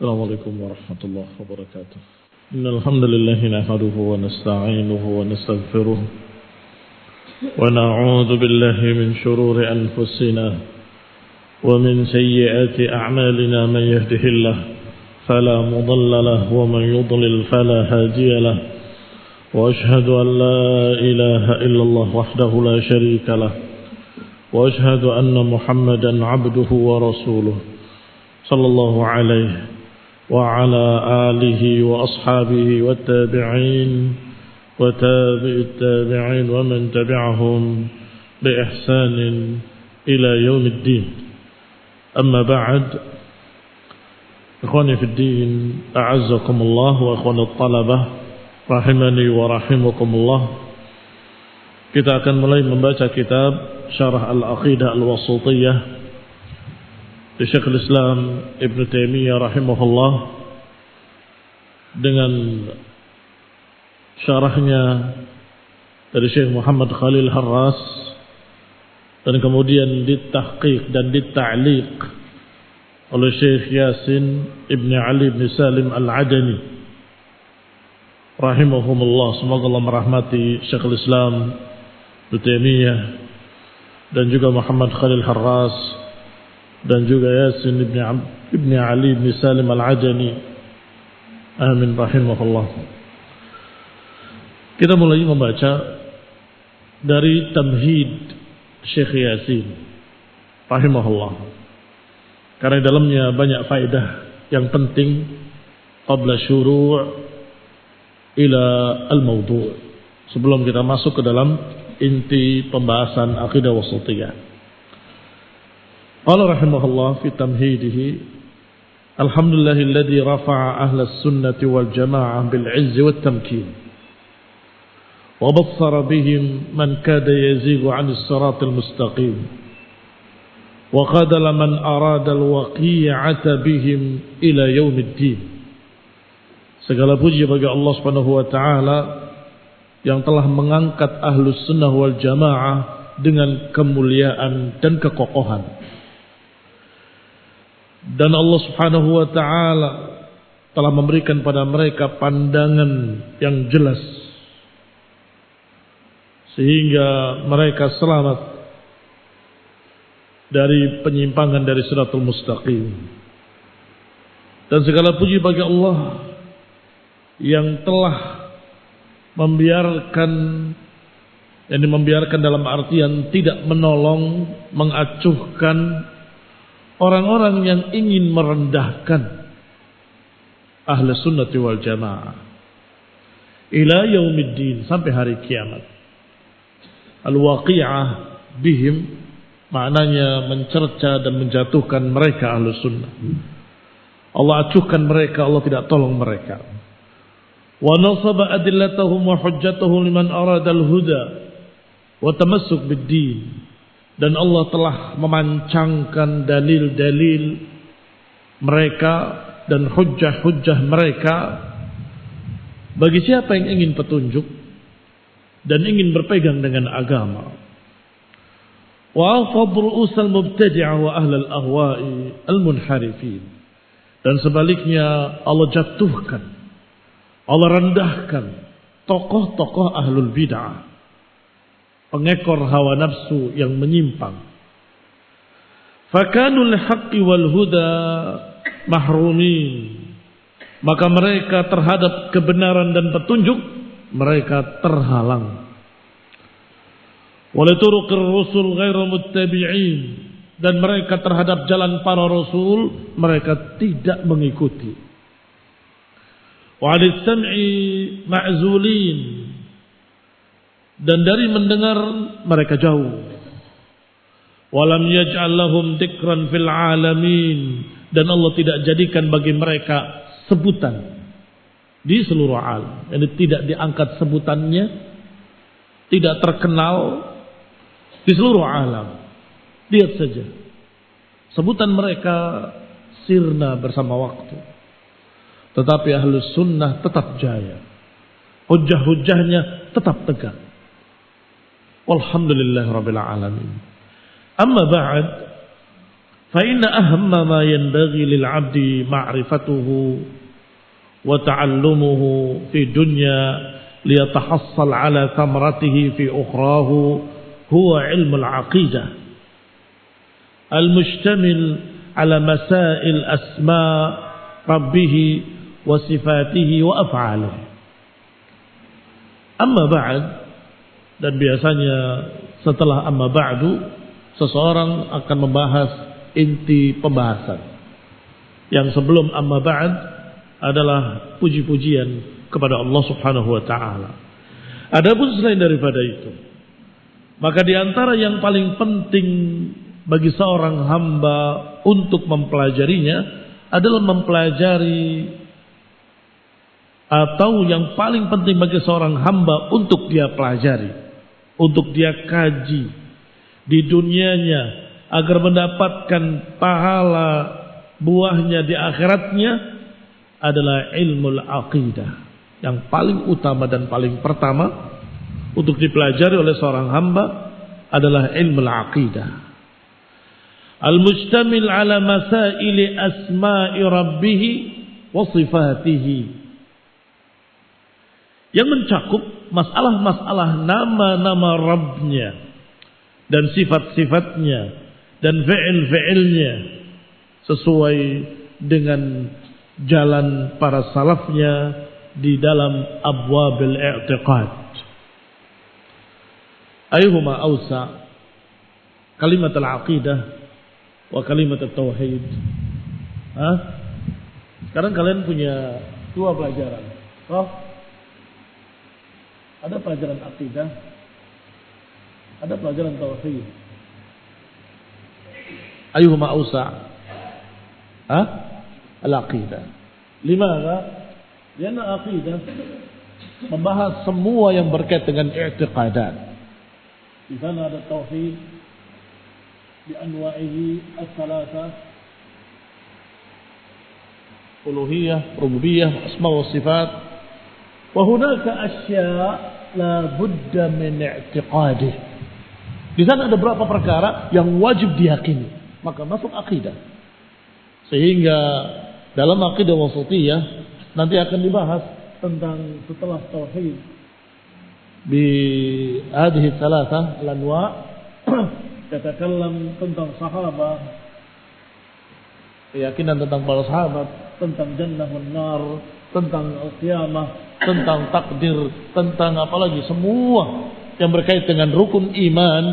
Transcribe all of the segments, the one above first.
السلام عليكم ورحمة الله وبركاته. إن الحمد لله نحمده ونستعينه ونستغفره ونعوذ بالله من شرور أنفسنا ومن سيئات أعمالنا. من يهده الله فلا مضل له ومن يضلل فلا هادي له. وأشهد أن لا إله إلا الله وحده لا شريك له. وأشهد أن محمدا عبده ورسوله صلى الله عليه وعلى آله وأصحابه والتابعين وتابع التابعين ومن تبعهم بإحسان إلى يوم الدين. أما بعد، إخواني في الدين، أعزكم الله وأخواني الطلبة rahimani wa rahimakumullah. Kita akan mulai membaca kitab Syarah Al-Aqidah Al-Wasithiyah di Syekhul Islam Ibn Taimiyah rahimahullah, dengan syarahnya dari Syekh Muhammad Khalil Harras, dan kemudian ditahqiq dan dita'liq oleh Syekh Yasin Ibn Ali Ibn Salim Al-Adani rahimahumullah. Semoga Allah merahmati Syekhul Islam Ibn Taimiyah dan juga Muhammad Khalil Harras dan juga Yasin Ibn Ali Ibn Salim Al-Adani. Amin rahimahullah. Kita mulai membaca dari Tamhid Syekh Yasin rahimahullah, karena dalamnya banyak faedah yang penting qabla syuru' ila al-mawdu', sebelum kita masuk ke dalam inti pembahasan akidah wasithiyah. Qala rahimahullah fi tamhidihi: alhamdulillahilladzi rafa'a ahlas sunnati wal jamaa'ah bil 'izzi wat tamkin wa bassara bihim man kada yazighu 'anis siratal mustaqim wa qadala man arada al waqi'ata bihim ila yaumiddin. Segala puji bagi Allah Subhanahu wa taala yang telah mengangkat ahlus sunnah wal jamaah dengan kemuliaan dan kekokohan. Dan Allah Subhanahu wa taala telah memberikan pada mereka pandangan yang jelas sehingga mereka selamat dari penyimpangan dari siratul mustaqim. Dan segala puji bagi Allah yang telah membiarkan dalam artian tidak menolong, mengacuhkan orang-orang yang ingin merendahkan ahli sunnati wal jamaah ila yaumiddin, sampai hari kiamat. Al-waqi'ah bihim maknanya mencerca dan menjatuhkan mereka ahli sunnah. Allah acuhkan mereka, Allah tidak tolong mereka. Wa nasaba adillatahum wa hujjatahum liman arada al-huda wa tamassuk bid-din. Dan Allah telah memancangkan dalil-dalil mereka dan hujjah-hujjah mereka bagi siapa yang ingin petunjuk dan ingin berpegang dengan agama. Wa afadru usal mubtadi'ah wa ahlal ahwa'i al-munharifin. Dan sebaliknya Allah jatuhkan, Allah rendahkan tokoh-tokoh ahlul bid'ah, pengekor hawa nafsu yang menyimpang. Fakanul haqqi wal huda mahrumin. Maka mereka terhadap kebenaran dan petunjuk mereka terhalang. Walituruqir rusul ghairu muttabi'in. Dan mereka terhadap jalan para rasul mereka tidak mengikuti. Wa 'alis sam'i ma'zulin. Dan dari mendengar mereka jauh. Walam yaj'al lahum dzikran fil alamin. Dan Allah tidak jadikan bagi mereka sebutan di seluruh alam. Ini tidak diangkat sebutannya, tidak terkenal di seluruh alam. Lihat saja, sebutan mereka sirna bersama waktu, tetapi ahlus sunnah tetap jaya, hujjah-hujjahnya tetap tegak. Walhamdulillah rabbil alamin. Amma ba'd, Fa inna ahamma ma yanbaghi lil 'abdi ma'rifatuhu wa ta'allumuhu fi dunya liyatahassal 'ala thamratihi fi ukhrahu huwa 'ilmu al-'aqidah al-mushtamil 'ala masail asma' rabbih wa sifatihi wa af'alihi. Amma ba'd, dan biasanya setelah amma ba'du seseorang akan membahas inti pembahasan. Yang sebelum amma ba'd adalah puji-pujian kepada Allah Subhanahu wa taala. Adapun selain daripada itu, maka di antara yang paling penting bagi seorang hamba untuk mempelajarinya adalah mempelajari, atau yang paling penting bagi seorang hamba untuk dia pelajari, untuk dia kaji di dunianya agar mendapatkan pahala buahnya di akhiratnya adalah ilmu aqidah. Yang paling utama dan paling pertama untuk dipelajari oleh seorang hamba adalah ilmu aqidah. Al-mustamil ala masaili asma'i rabbih wa sifatihi. Yang mencakup masalah-masalah nama-nama Rabbnya dan sifat-sifatnya dan fi'il-fi'ilnya sesuai dengan jalan para salafnya di dalam abwabil i'tiqad. Ayuhuma awsa, kalimat al-aqidah wa kalimat al-tauhid. Sekarang kalian punya dua pelajaran. Ada pelajaran akidah, ada pelajaran tauhid. Ayuhuma awsa? Al-aqidah. Limadha? Karena aqidah membahas semua yang berkait dengan i'tiqadat. Di sana ada tauhid bi anwa'ihi ats-tsalatsa, uluhiyah, rububiyah, asma wa sifat. Wa hunaka asya' la budda min i'tiqadih. Di sana ada beberapa perkara yang wajib diyakini, maka masuk akidah. Sehingga dalam akidah wasatiyah nanti akan dibahas tentang setelah tauhid bi hadhihi thalatha al-anwa' tatakallam tentang sahabat, keyakinan tentang para sahabat, tentang jannah wan nar, tentang al-qiyamah, tentang takdir, tentang apalagi semua yang berkait dengan rukun iman,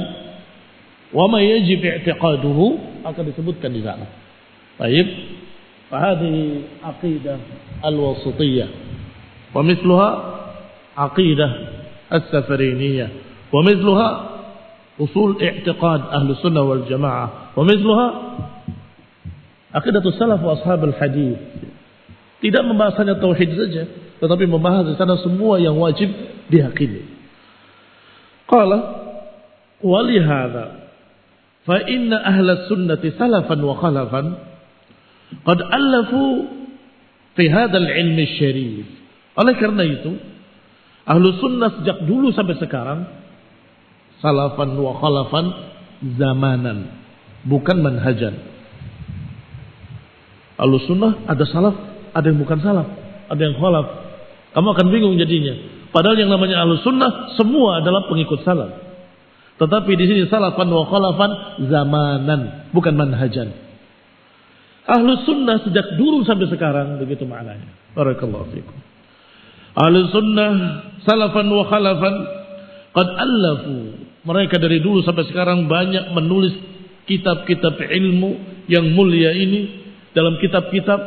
wa ma yajib i'tiqaduhu, akan disebutkan di sana. Baik, fahadhihi aqidah al-wasatiyah wa mithluha aqidah as-safariniyah wa mithluha usul i'tiqad ahli sunnah wal jamaah wa mithluha aqidatus salaf wa ashabul hadis. Tidak membahas hanya tauhid saja, tetapi membahas di sana semua yang wajib diyakini. Qala wa li hadza fa inna ahla sunnati salafan wa khalafan qad allafu fi hadzal ilmi syarif. Oleh karena itu, ahlu sunnah sejak dulu sampai sekarang, salafan wa khalafan, zamanan, bukan manhajan. Ahlu sunnah ada salaf, ada yang bukan salaf, ada yang khalaf. Kamu akan bingung jadinya. Padahal yang namanya ahlu sunnah semua adalah pengikut salaf. Tetapi di sini salafan wa khalafan zamanan, bukan manhajan. Ahlu sunnah sejak dulu sampai sekarang, begitu maknanya. Barakallahu fikum. Ahlu sunnah salafan wa khalafan qad allafu. Mereka dari dulu sampai sekarang banyak menulis kitab-kitab ilmu yang mulia ini, dalam kitab-kitab,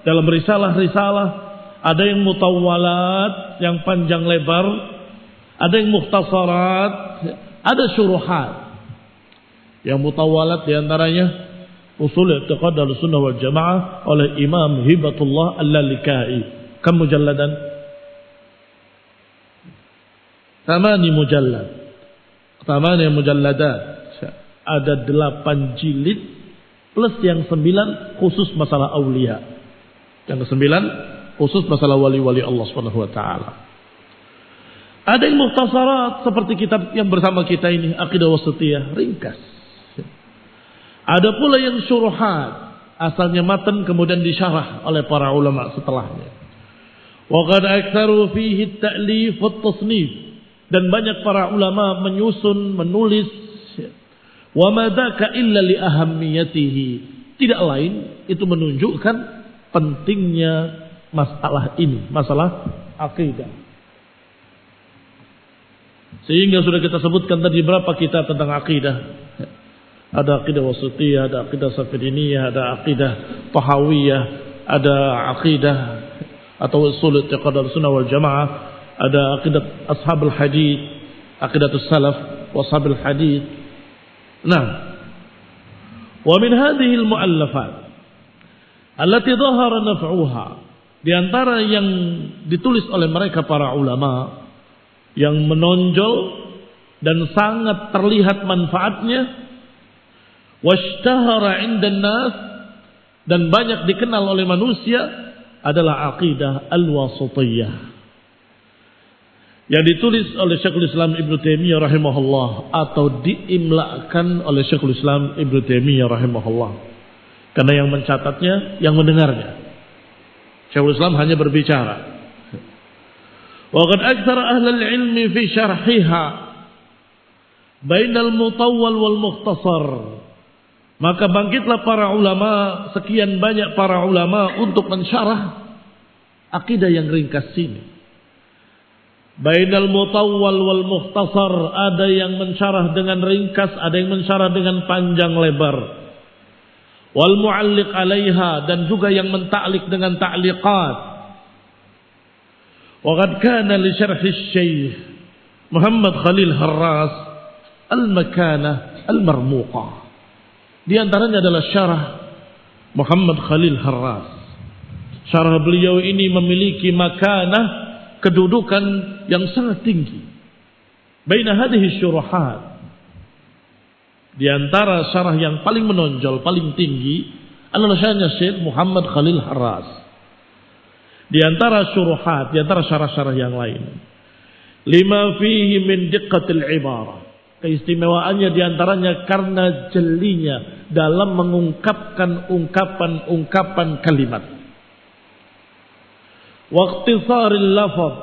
dalam risalah-risalah. Ada yang mutawwalat, yang panjang lebar, ada yang mukhtasarat, ada syuruhat. Yang mutawwalat diantaranya Usul I'tiqad Ahlussunnah wal Jamaah oleh Imam Hibatullah Al-Lalikai. Kam mujalladan? 8 mujallad. 8 mujalladat. Ada 8 jilid plus yang 9 khusus masalah aulia. Yang ke-9 khusus masalah wali-wali Allah Subhanahu wa taala. Ada yang mukhtasarat seperti kitab yang bersama kita ini, Aqidah Wasatiyah, ringkas. Ada pula yang syuruhat, asalnya matan kemudian disyarah oleh para ulama setelahnya. Wa qad aktsaru fihi at-ta'lif wat-tasnif, dan banyak para ulama menyusun, menulis. Wa ma dzaka illa li ahammiyatihi, tidak lain itu menunjukkan pentingnya masalah ini, masalah akidah. Sehingga sudah kita sebutkan tadi berapa kitab tentang akidah. Ada akidah wasitiyah, ada akidah safiriniyah, ada akidah tahawiyah, ada akidah atau usul i'tiqad al-sunnah wal jamaah, ada akidah ashabul hadits, akidatus salaf wa ashabul hadits. Nah, wa min hadhihi al-mu'allafat allati dhahara naf'uha, di antara yang ditulis oleh mereka para ulama yang menonjol dan sangat terlihat manfaatnya, washtahara 'indan nas, dan banyak dikenal oleh manusia, adalah aqidah al-wasithiyah yang ditulis oleh Syekhul Islam Ibnu Taimiyah rahimahullah, atau diimlakan oleh Syekhul Islam Ibnu Taimiyah rahimahullah, karena yang mencatatnya yang mendengarnya. Syekhul Islam hanya berbicara. Wa qad aktsara ahlul ilmi fi syarhiha bainal mutawwal wal mukhtasar, maka bangkitlah para ulama, sekian banyak para ulama untuk mensyarah akidah yang ringkas ini. Bainal mutawwal wal mukhtasar, ada yang mensyarah dengan ringkas, ada yang mensyarah dengan panjang lebar. Wal mu'alliq 'alaiha, dan juga yang mentaklik dengan ta'liqat. Wa qad kana li syarh asy-syaikh Muhammad Khalil Harras al-makanah al-marmuqah. Di antaranya adalah syarah Muhammad Khalil Harras. Syarah beliau ini memiliki makanah, kedudukan yang sangat tinggi. Baina hadhihi syuruhat, di antara syarah yang paling menonjol, paling tinggi adalah syarahnya Syekh Muhammad Khalil Harras. Di antara syuruhat, di antara syarah-syarah yang lain, lima fihi min diqqatil ibarah, keistimewaannya di antaranya karena jelinya dalam mengungkapkan ungkapan-ungkapan kalimat. Waqtisaril lafaz,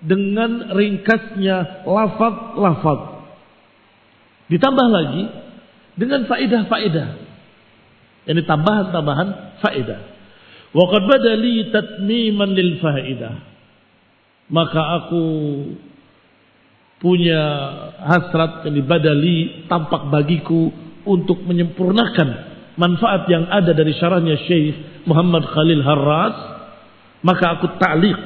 dengan ringkasnya lafaz-lafaz. Ditambah lagi dengan faedah-faedah. Ini tambahan-tambahan faedah. Wa qad badali tatmiman lil faedah. Maka aku punya hasrat, ini badali, tampak bagiku untuk menyempurnakan manfaat yang ada dari syarahnya Syekh Muhammad Khalil Harras. Maka aku ta'liq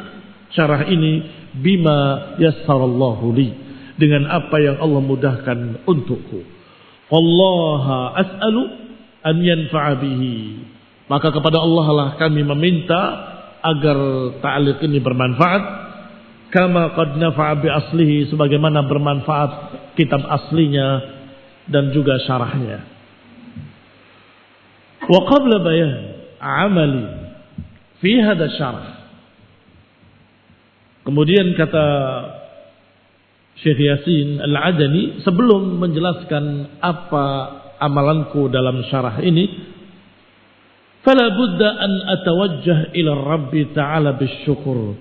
syarah ini bima yassarallahu li, dengan apa yang Allah mudahkan untukku. Wallaha as'alu an yanfa'a bihi, maka kepada Allah lah kami meminta agar ta'liq ini bermanfaat, kama qad nafa'a bi aslihi, sebagaimana bermanfaat kitab aslinya dan juga syarahnya. Wa qabla bayan amali fi hadha syarah, kemudian kata Syekh Yasin Al-Adani, sebelum menjelaskan apa amalanku dalam syarah ini, fala budda an atawajjah ila Rabbi ta'ala bisyukur,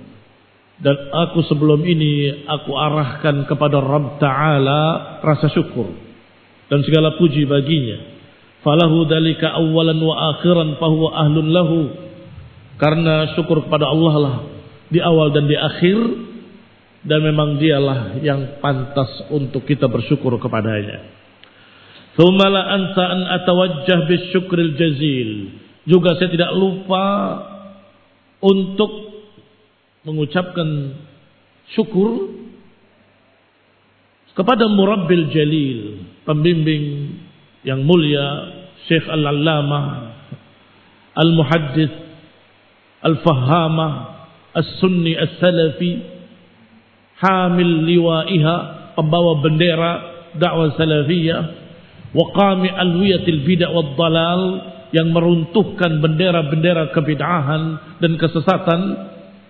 dan aku sebelum ini aku arahkan kepada Rabb Ta'ala rasa syukur dan segala puji baginya. Falahu dalika awalan wa akhiran fahuwa ahlun lahu, karena syukur kepada Allah lah di awal dan di akhir, dan memang dialah yang pantas untuk kita bersyukur kepadanya. Tsumma la ansa an atawajjah bisyukril jazil, juga saya tidak lupa untuk mengucapkan syukur kepada Murabbil Jalil, pembimbing yang mulia, Syekh Al-Allamah Al-Muhaddits Al-Fahamah As-Sunni As-Salafi, hamil liwa'iha, pembawa bendera dakwah salafiyah, wa qami alwiyatil bid'ah wad dalal, yang meruntuhkan bendera-bendera kebid'ahan dan kesesatan,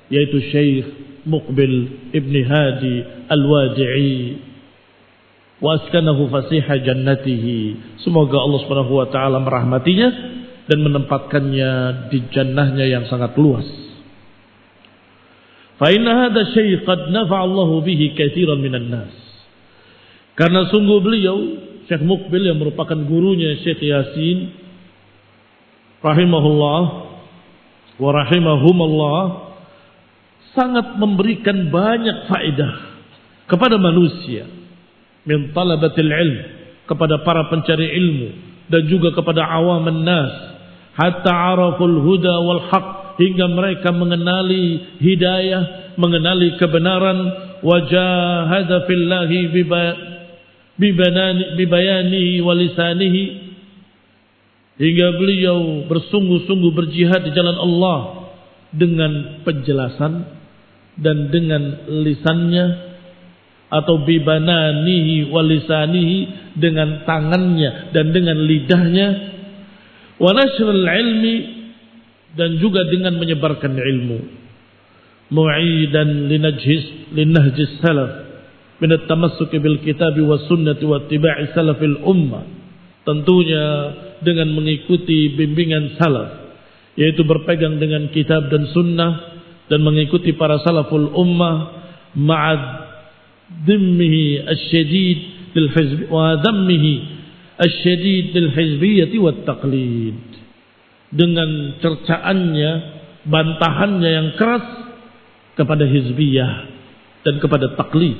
yaitu Syekh Muqbil Ibn Hadi Al-Wadi'i wa askanahu fasiha jannatihi. Semoga Allah Subhanahu wa taala merahmatinya dan menempatkannya di jannahnya yang sangat luas. Fa inna hadha syai' qad nafa'a Allahu bihi katsiran minan nas. Karena sungguh beliau Syekh Muqbil yang merupakan gurunya Syekh Yasin rahimahullah wa rahimahumallah sangat memberikan banyak faedah kepada manusia min talabatil ilm, kepada para pencari ilmu dan juga kepada awaman nas, hatta araful huda wal haq, hingga mereka mengenali hidayah, mengenali kebenaran, wajahada fillahi bibayanihi walisanihi, hingga beliau bersungguh-sungguh berjihad di jalan Allah dengan penjelasan dan dengan lisannya, atau bibananihi walisanihi, dengan tangannya dan dengan lidahnya, wa nashrul ilmi, dan juga dengan menyebarkan ilmu, mu'idan linahjis salaf min at-tamassuk bil kitab was sunnah wa ittiba'i salafil ummah, tentunya dengan mengikuti bimbingan salaf, yaitu berpegang dengan kitab dan sunnah dan mengikuti para salaful ummah, ma'ad dhimmihi asyadid lil hizb wa dhammihi asyadid lil hizbiyyah wat taqlid, dengan cercaannya, bantahannya yang keras kepada hizbiyah dan kepada taklid.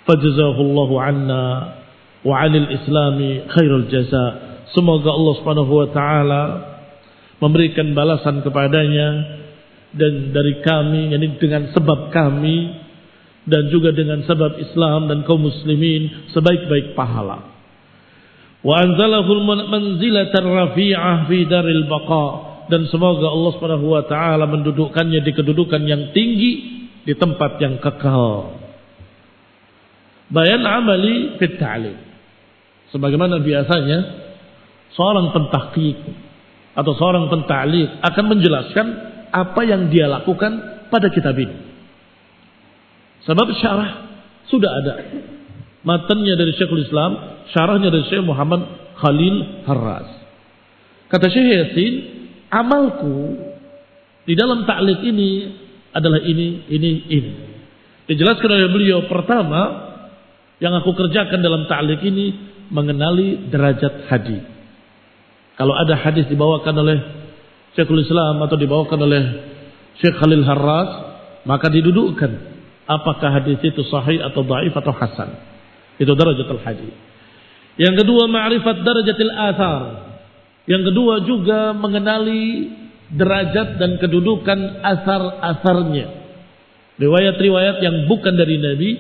Fajazahullahu anna wa 'anil islami khairul jaza. Semoga Allah Subhanahu wa taala memberikan balasan kepadanya dan dari kami, yakni dengan sebab kami dan juga dengan sebab Islam dan kaum muslimin sebaik-baik pahala. Wa anzalahul manzilatar rafi'ah fi daril baqa, dan semoga Allah Subhanahu wa taala mendudukkannya di kedudukan yang tinggi di tempat yang kekal. Bayan amali fit ta'lim, sebagaimana biasanya seorang pentahqiq atau seorang penta'liq akan menjelaskan apa yang dia lakukan pada kitab ini. Sebab syarah sudah ada, matanya dari Syekhul Islam, syarahnya dari Syekh Muhammad Khalil Harras. Kata Syekh Yasin, amalku di dalam ta'liq ini adalah ini. Dijelaskan oleh beliau, pertama yang aku kerjakan dalam ta'liq ini mengenali derajat hadis. Kalau ada hadis dibawakan oleh Syekhul Islam atau dibawakan oleh Syekh Khalil Harras, maka didudukkan apakah hadis itu sahih atau dhaif atau hasan. Itu darajatul hadis. Yang kedua, ma'rifat darajatil athar. Yang kedua juga mengenali derajat dan kedudukan asar-asarnya, riwayat-riwayat yang bukan dari Nabi,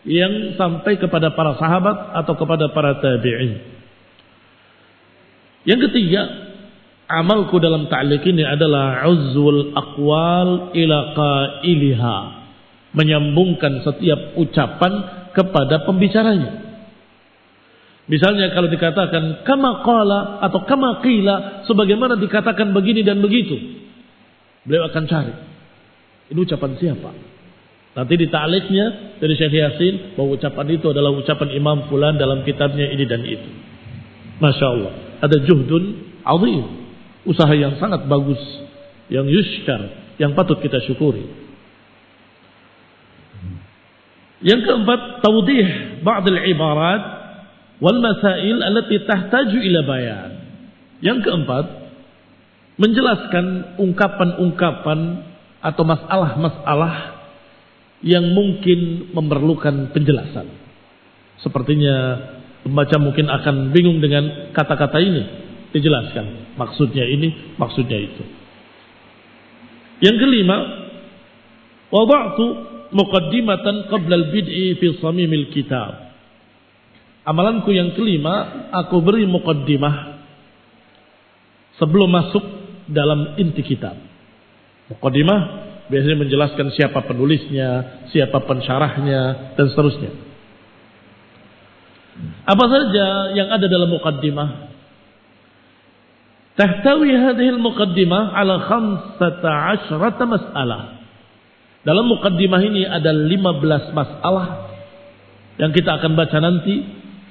yang sampai kepada para sahabat atau kepada para tabi'in. Yang ketiga, amalku dalam ta'liq ini adalah uzwul aqwal ila qailiha, menyambungkan setiap ucapan kepada pembicaranya. Misalnya kalau dikatakan kama qala atau kama qila, sebagaimana dikatakan begini dan begitu, beliau akan cari ini ucapan siapa. Nanti di ta'liqnya dari Syekh Yasin bahwa ucapan itu adalah ucapan Imam Fulan dalam kitabnya ini dan itu. Masya Allah, ada juhdun azim, usaha yang sangat bagus, yang yushkar, yang patut kita syukuri. Yang keempat, tawdih ba'd al-ibarat wal masail allati tahtaju ila bayan. Yang keempat, menjelaskan ungkapan-ungkapan atau masalah-masalah yang mungkin memerlukan penjelasan. Sepertinya pembaca mungkin akan bingung dengan kata-kata ini, dijelaskan maksudnya ini, maksudnya itu. Yang kelima, wada'tu muqaddimatan qabla al-bid'i fi samimil kitab. Amalanku yang kelima, aku beri muqaddimah sebelum masuk dalam inti kitab. Muqaddimah biasanya menjelaskan siapa penulisnya, siapa pensyarahnya, dan seterusnya. Apa saja yang ada dalam muqaddimah? Tahtawi hadhihi al-muqaddimah ala 15 mas'alah. Dalam muqaddimah ini ada 15 masalah yang kita akan baca nanti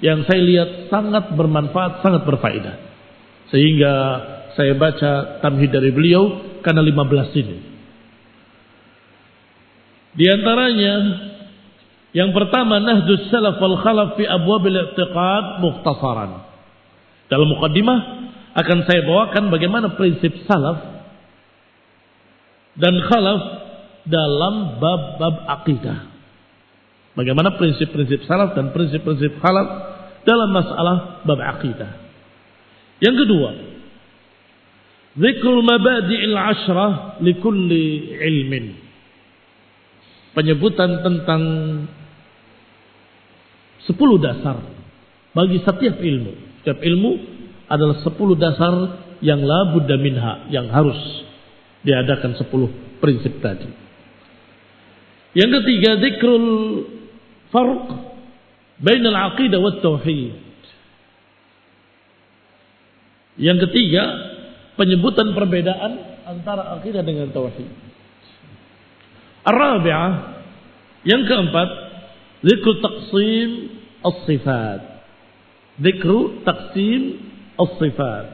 yang saya lihat sangat bermanfaat, sangat berfaedah. Sehingga saya baca tamhid dari beliau karena 15 ini. Di antaranya yang pertama, nahdus salaf wal khalaf fi abwabil i'tiqad mukhtasaran. Dalam mukaddimah akan saya bawakan bagaimana prinsip salaf dan khalaf dalam bab-bab akidah. Bagaimana prinsip-prinsip salaf dan prinsip-prinsip khalaf dalam masalah bab akidah. Yang kedua, zikrul mabadi'il ashrah likulli ilmin. Penyebutan tentang 10 dasar bagi setiap ilmu. Setiap ilmu adalah 10 dasar yang la budda minha, yang harus diadakan 10 prinsip tadi. Yang ketiga, zikrul farq bainal aqidah wat tauhid. Yang ketiga, penyebutan perbedaan antara akidah dengan tauhid. Ar-rabi'ah, yang keempat, zikru taqsim as-sifat. Zikru taqsim as-sifat.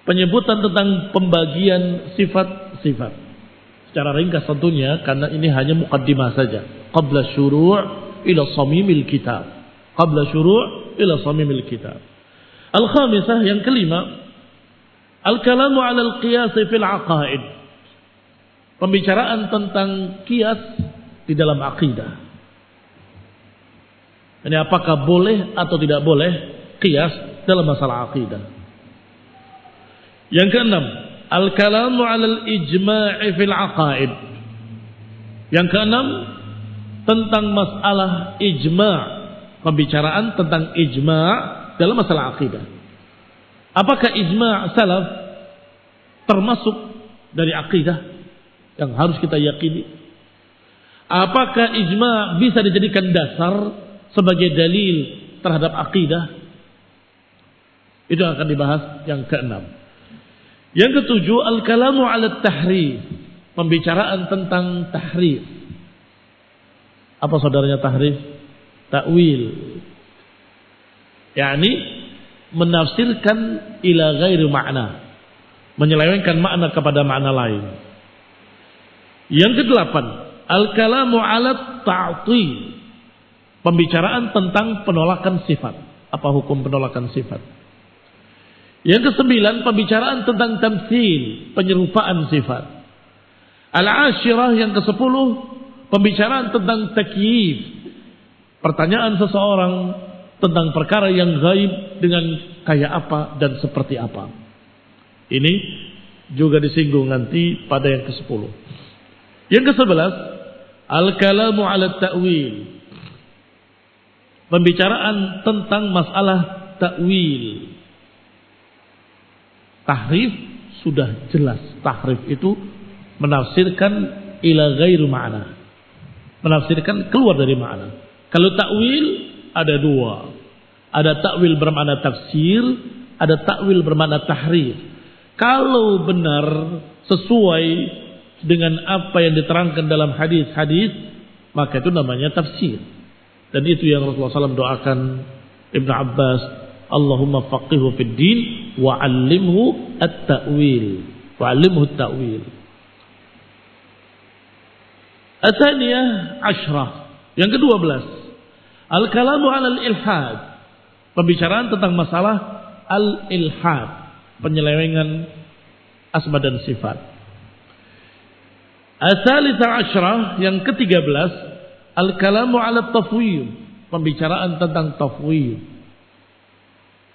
Penyebutan tentang pembagian sifat-sifat. Secara ringkas tentunya, karena ini hanya muqaddimah saja. Qabla syuru' ila samimil kitab. Qabla syuru' ila samimil kitab. Al-khamisah, yang kelima, al-kalamu 'ala al-qiyas fil 'aqaid. Pembicaraan tentang qiyas di dalam akidah. Ini apakah boleh atau tidak boleh qiyas dalam masalah akidah. Yang keenam, al-kalamu 'ala al-ijma' fil 'aqaid. Yang keenam, tentang masalah ijma', pembicaraan tentang ijma' dalam masalah akidah. Apakah ijma' salaf termasuk dari akidah yang harus kita yakini? Apakah ijma' bisa dijadikan dasar sebagai dalil terhadap akidah? Itu akan dibahas yang keenam. Yang ketujuh, al-kalamu 'ala tahrif, pembicaraan tentang tahrif. Apa saudaranya tahrif? Ta'wil. yakni menafsirkan ila ghairi makna, menyelewengkan makna kepada makna lain. Yang kedelapan, al-kalamu 'ala ta'til, pembicaraan tentang penolakan sifat. Apa hukum penolakan sifat? Yang kesembilan, pembicaraan tentang tamtsil, penyerupaan sifat. Al-ashirah, yang kesepuluh, pembicaraan tentang takyif, pertanyaan seseorang tentang perkara yang gaib dengan kayak apa dan seperti apa. Ini juga disinggung nanti pada yang ke-10. Yang ke-11, al-kalamu 'ala ta'wil, pembicaraan tentang masalah ta'wil. Tahrif sudah jelas, tahrif itu menafsirkan ila ghairi makna, menafsirkan keluar dari makna. Kalau ta'wil ada dua, ada ta'wil bermakna tafsir, ada ta'wil bermakna tahrif. Kalau benar sesuai dengan apa yang diterangkan dalam hadis-hadis, maka itu namanya tafsir. Dan itu yang Rasulullah SAW doakan Ibnu Abbas, Allahumma faqihu fid din wa 'allimhu at-ta'wil, wa 'allimhu at-ta'wil. Atsaniyah asyrah, yang ke-12, al-kalamu 'ala al-ilhad, pembicaraan tentang masalah al-ilhad, penyelewengan asma dan sifat. Ats-tsalitsah asyrah, yang ke-13, al-kalamu 'ala at-tafwid, pembicaraan tentang tafwid,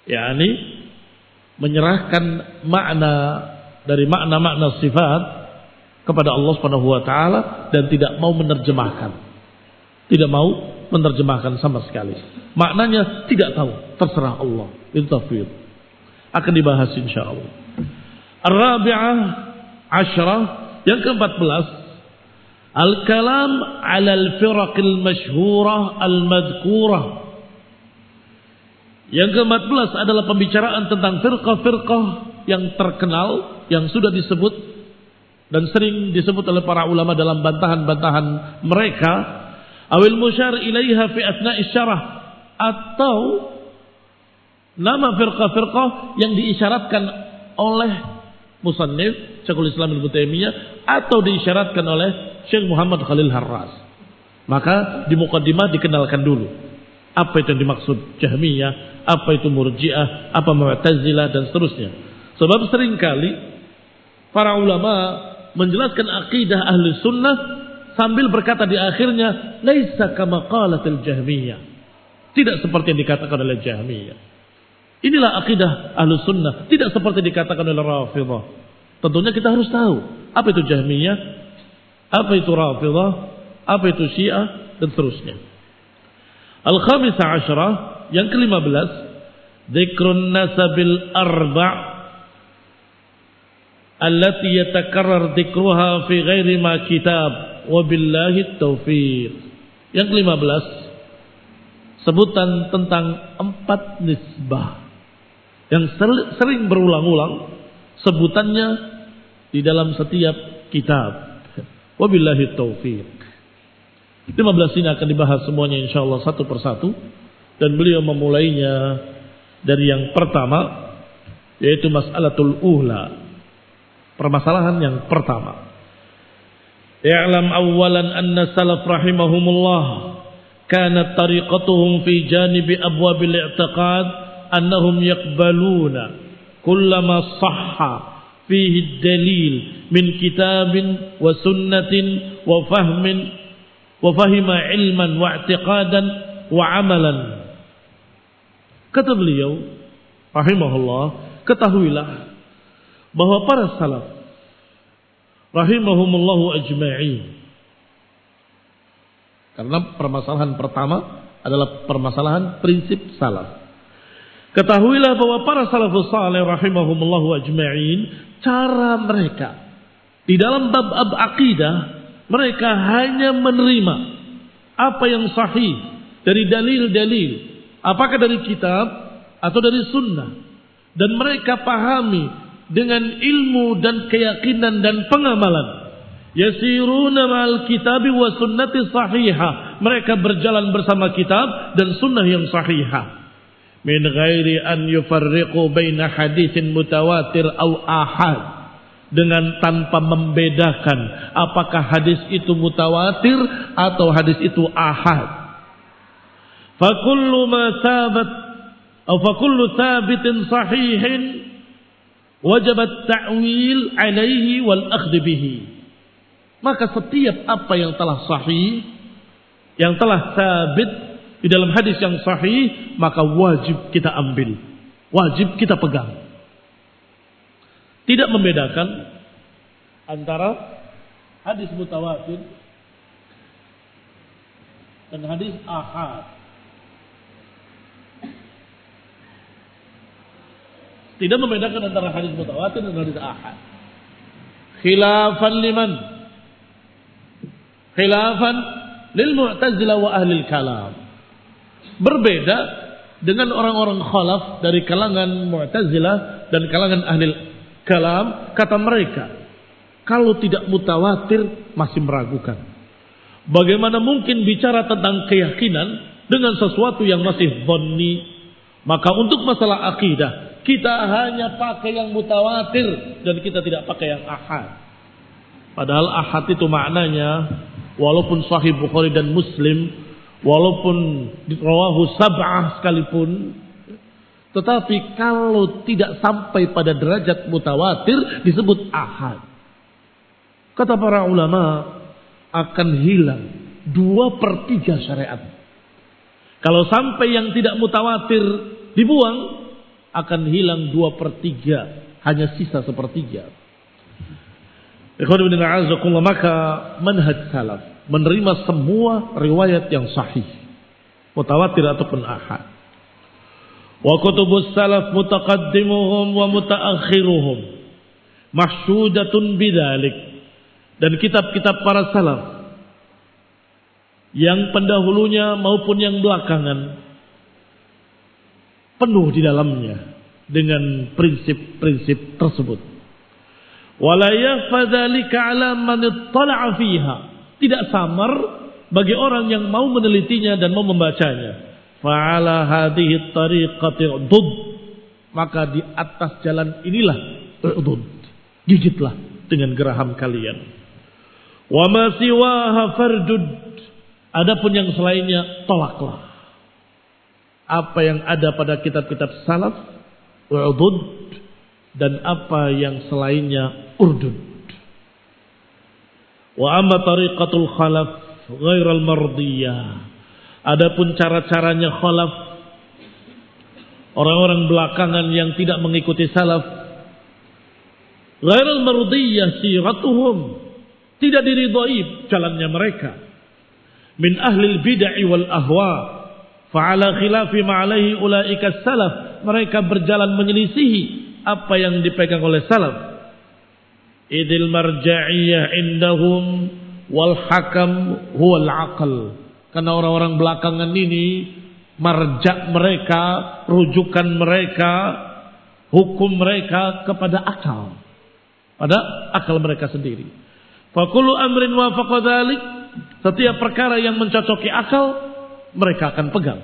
yakni menyerahkan makna dari makna-makna sifat kepada Allah Subhanahu wa taala dan tidak mau menerjemahkan. Tidak mau menerjemahkan sama sekali. Maknanya tidak tahu, terserah Allah. Itu tafwid. Akan dibahas insyaallah. Ar-rabi'ah asyrah, yang ke-14, al-kalam 'ala al-firaqil masyhurah al-madhkurah. Yang ke-14 adalah pembicaraan tentang firqah-firqah yang terkenal, yang sudah disebut dan sering disebut oleh para ulama dalam bantahan-bantahan mereka, awil musyar ilaiha fi asna'i syarah, atau nama firqah-firqah yang diisyaratkan oleh musannif Syekhul Islam Ibnu Taimiyah atau diisyaratkan oleh Syekh Muhammad Khalil Harras. Maka di muqaddimah dikenalkan dulu apa itu yang dimaksud Jahmiyah, apa itu Murji'ah, apa Mu'tazilah dan seterusnya. Sebab seringkali para ulama menjelaskan akidah ahli sunnah sambil berkata di akhirnya laisa kama qalatil Jahmiyah. Tidak seperti yang dikatakan oleh Jahmiyah. Inilah akidah ahli sunnah, tidak seperti dikatakan oleh Rafidhah. Tentunya kita harus tahu apa itu Jahmiyah, apa itu Rafidhah, apa itu Syiah dan seterusnya. Al-Khamisah Asyrah, yang ke-15, dzikrun nasabil arba' allati yatakarrar dzikruha fi ghairi ma kitab wa billahi taufiq. Yang ke-15, sebutan tentang 4 nisbah yang sering berulang-ulang sebutannya di dalam setiap kitab. Wabillahi taufiq. 15 ini akan dibahas semuanya insyaallah satu persatu, dan beliau memulainya dari yang pertama, yaitu mas'alatul ula, permasalahan yang pertama. I'lam awwalan anna salaf rahimahumullah kanat tariqatuhum fi janibi abwabil i'tiqad annahum yaqbaluna kullama sahha fihi dalil min kitabin wa sunnatin wa fahmin wa fahima ilman wa i'tiqadan wa amalan. Kata beliau rahimahullah, ketahuilah bahwa para salaf rahimahumullahu ajma'in, karena permasalahan pertama adalah permasalahan prinsip salaf. Ketahuilah bahwa para salafus saleh rahimahumullahu ajma'in, cara mereka di dalam bab akidah, mereka hanya menerima apa yang sahih dari dalil-dalil, apakah dari kitab atau dari sunnah, dan mereka pahami dengan ilmu dan keyakinan dan pengamalan. Yasiruna ma'al kitabi wa sunnati sahihah, mereka berjalan bersama kitab dan sunnah yang sahihah. Min ghairi an yufarriqu baina haditsin mutawatir au ahad, dengan tanpa membedakan apakah hadis itu mutawatir atau hadis itu ahad. Fa kullu ma sabat atau fa kullu sabitin sahihin wajib at-ta'wil alaihi wal akhdh bihi. Maka setiap apa yang telah sahih, yang telah sabit di dalam hadis yang sahih, maka wajib kita ambil, wajib kita pegang. Tidak membedakan antara hadis mutawatir dan hadis ahad. Tidak membedakan antara hadis mutawatir dan hadis ahad. Khilafan liman? Khilafan lil Mu'tazilah wa ahli kalam. Berbeda dengan orang-orang khalaf dari kalangan Mu'tazilah dan kalangan ahli kalam. Kata mereka, kalau tidak mutawatir masih meragukan. Bagaimana mungkin bicara tentang keyakinan dengan sesuatu yang masih dhanni? Maka untuk masalah akidah, kita hanya pakai yang mutawatir dan kita tidak pakai yang ahad. Padahal ahad itu maknanya, walaupun Sahih Bukhari dan Muslim, walaupun rawahu sab'ah sekalipun, tetapi kalau tidak sampai pada derajat mutawatir disebut ahad. Kata para ulama, akan hilang 2/3 syariat. Kalau sampai yang tidak mutawatir dibuang, akan hilang 2/3, hanya sisa 1/3. Maka manhaj salaf menerima semua riwayat yang sahih, mutawatir ataupun ahad. Wa kutubus salaf mutaqaddimuhum wa mutaakhiruhum mahsudatun bidzalik. Dan kitab-kitab para salaf yang pendahulunya maupun yang belakangan penuh di dalamnya dengan prinsip-prinsip tersebut. Wala yakhfa dzalika 'ala man ittala'a fiha. Tidak samar bagi orang yang mau menelitinya dan mau membacanya. fa'ala hadhihi tariqati udud, maka di atas jalan inilah udud, gigitlah dengan geraham kalian. Wa ma siwaha fardud, adapun yang selainnya tolaklah. Apa yang ada pada kitab-kitab salaf udud, dan apa yang selainnya urdud. Wa amma tariqatul khalaf ghairal mardiyah, adapun cara-caranya khalaf, orang-orang belakangan yang tidak mengikuti salaf, ghairal mardiyah siratuhum, tidak diridhai jalannya mereka, min ahlil bid'ah wal ahwa, fa'ala khilafi ma alaihi ulaika salaf, mereka berjalan menyelisihi apa yang dipegang oleh salaf. Idil marja'iyah indahum wal hakam huwal aql, karena orang-orang belakangan ini marja' mereka, rujukan mereka, hukum mereka kepada akal, pada akal mereka sendiri. Fa kullu amrin wafaqa dzalik, setiap perkara yang mencocoki akal mereka akan pegang.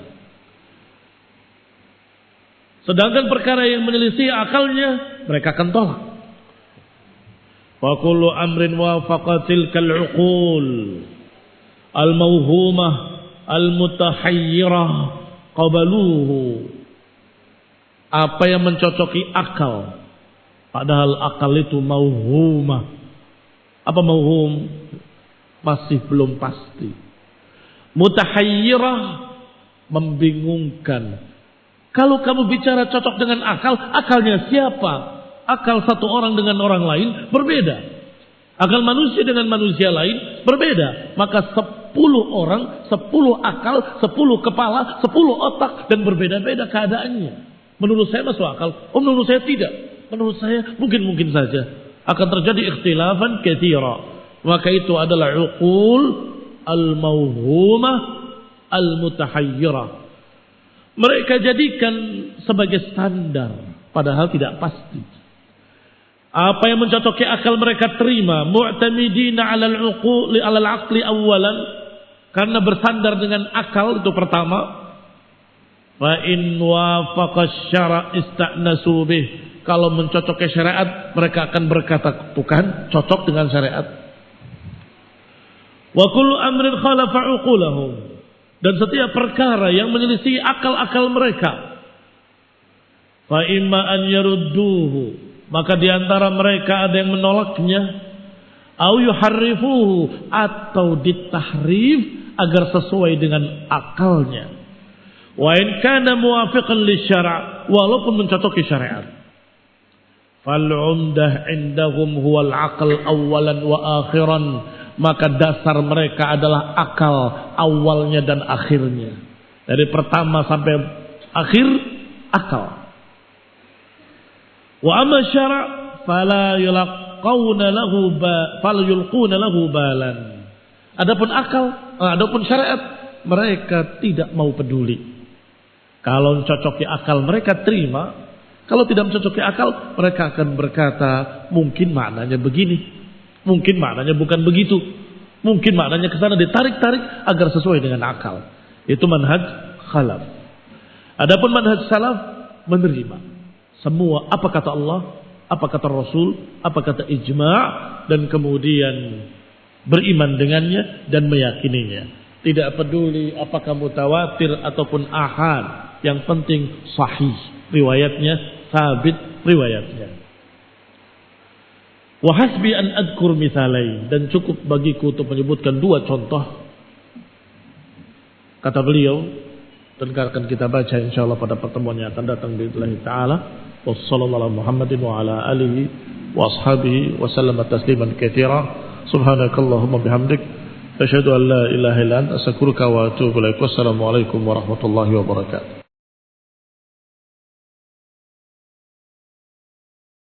Sedangkan perkara yang menyelisih akalnya mereka akan tolak. Wa kullu amrin wafaqa tilkal uqul al-mawhumah al-mutahayyirah qabaluhu, apa yang mencocoki akal, padahal akal itu mauhumah. Apa mauhum? Masih belum pasti. Mutahayyirah, membingungkan. Kalau kamu bicara cocok dengan akal, akalnya siapa? Akal satu orang dengan orang lain berbeda. Akal manusia dengan manusia lain berbeda. Maka 10 orang, 10 akal, 10 kepala, 10 otak, dan berbeda-beda keadaannya. Menurut saya masuk akal, menurut saya tidak. Menurut saya mungkin saja akan terjadi ikhtilafan katsira. Maka itu adalah uqul al-mauhumah al-mutahayyirah. Mereka jadikan sebagai standar, padahal tidak pasti. Apa yang mencocoki akal mereka terima, mu'tamidina 'alal uquli 'alal 'aqli awwalan, karena bersandar dengan akal itu pertama. Fa in wafaqa syara' ista'nasu bih, kalau mencocoki syariat mereka akan berkata bukan cocok dengan syariat. Wa kullu amrin khalafa 'uqulahum, dan setiap perkara yang menyelisih akal-akal mereka, fa imma an yarudduhu, maka di antara mereka ada yang menolaknya, au yuharrifuhu, atau ditahrif agar sesuai dengan akalnya. Wa in kana muwafiqan lisyara', walaupun mencocoki syariat. Fal 'umdah indahum huwal aql awwalan wa akhiran, maka dasar mereka adalah akal awalnya dan akhirnya. Dari pertama sampai akhir akal. Wa amma syara' fala yulquna lahu balan. Adapun akal, adapun syariat, mereka tidak mau peduli. Kalau mencocoki akal mereka terima, kalau tidak mencocoki akal mereka akan berkata mungkin maknanya begini, mungkin maknanya bukan begitu, mungkin maknanya ke sana, ditarik-tarik agar sesuai dengan akal. Itu manhaj khalaf. Adapun manhaj salaf menerima semua apa kata Allah, apa kata Rasul, apa kata ijma', dan kemudian beriman dengannya dan meyakininya. Tidak peduli apakah mutawatir ataupun ahad, yang penting sahih riwayatnya, sabit riwayatnya. Wa hasbi an adkur mithalain, dan cukup bagiku untuk menyebutkan 2 contoh. Kata beliau, dan akan kita baca insyaallah pada pertemuan yang akan datang billahi taala. Wassallallahu Muhammadin wa ala alihi wa ashabihi wa sallama tasliman katsira. Subhanakallahumma bihamdik asyhadu an la ilaha illa anta astaghfiruka wa atubu ilaik. Wassalamu alaikum warahmatullahi wabarakatuh.